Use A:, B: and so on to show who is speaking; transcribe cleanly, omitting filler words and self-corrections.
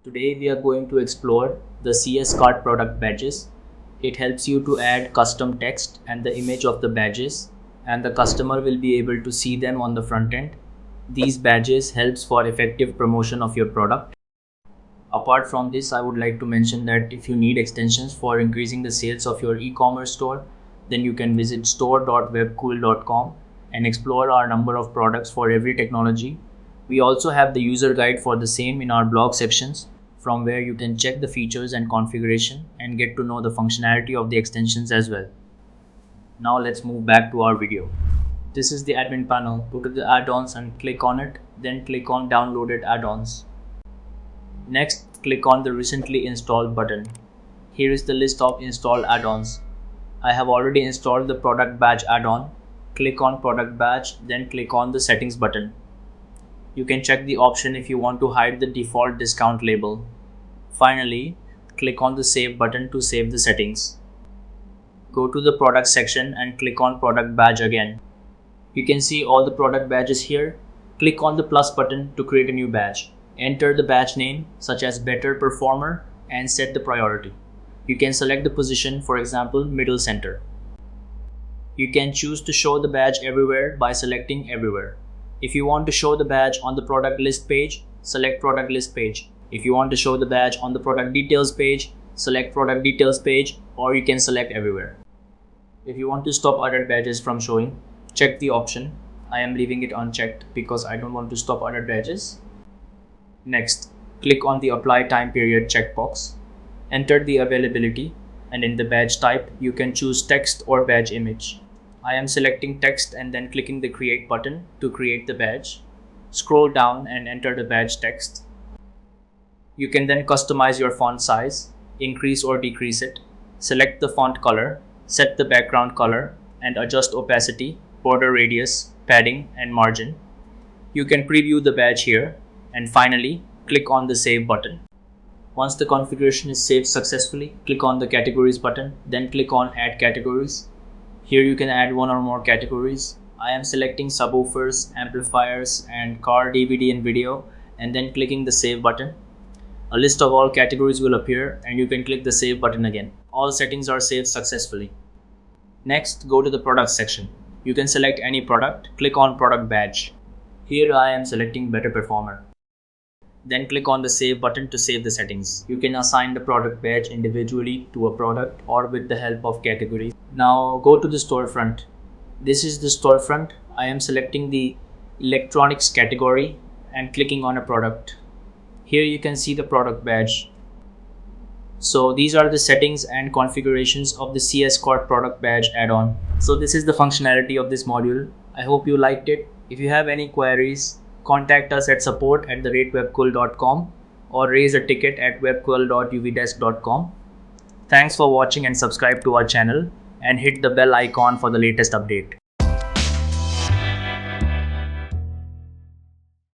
A: Today we are going to explore the CS card product badges. It helps you to add custom text and the image of the badges, and the customer will be able to see them on the front end. These badges helps for effective promotion of your product. Apart from this, I would like to mention that if you need extensions for increasing the sales of your e-commerce store, then you can visit store.webkul.com and explore our number of products for every technology. We also have the user guide for the same in our blog sections, from where you can check the features and configuration and get to know the functionality of the extensions as well. Now let's move back to our video. This is the admin panel. Go to the add-ons and click on it, then click on downloaded add-ons. Next, click on the recently installed button. Here is the list of installed add-ons. I have already installed the product badge add-on. Click on product badge, then click on the settings button. You can check the option if you want to hide the default discount label. Finally, click on the save button to save the settings. Go to the product section and click on product badge again. You can see all the product badges here. Click on the plus button to create a new badge. Enter the badge name such as better performer and set the priority. You can select the position, for example, middle center. You can choose to show the badge everywhere by selecting everywhere. If you want to show the badge on the product list page, select product list page. If you want to show the badge on the product details page, select product details page, or you can select everywhere. If you want to stop other badges from showing, check the option. I am leaving it unchecked because I don't want to stop other badges. Next, click on the apply time period checkbox. Enter the availability, and in the badge type, you can choose text or badge image. I am selecting text and then clicking the create button to create the badge. Scroll down and enter the badge text. You can then customize your font size, increase or decrease it, select the font color, set the background color, and adjust opacity, border radius, padding, and margin. You can preview the badge here, and finally, click on the save button. Once the configuration is saved successfully, click on the categories button, then click on add categories. Here you can add one or more categories. I am selecting subwoofers, amplifiers, and car, DVD, and video, and then clicking the save button. A list of all categories will appear, and you can click the save button again. All settings are saved successfully. Next, go to the product section. You can select any product, click on product badge. Here I am selecting better performer. Then click on the save button to save the settings. You can assign the product badge individually to a product or with the help of categories. Now go to the storefront. This is the storefront. I am selecting the electronics category and clicking on a product. Here you can see the product badge. So these are the settings and configurations of the CS Card product badge add-on. So this is the functionality of this module. I hope you liked it. If you have any queries, contact us at support@webkul.com or raise a ticket at webkul.uvdesk.com. Thanks for watching and subscribe to our channel and hit the bell icon for the latest update.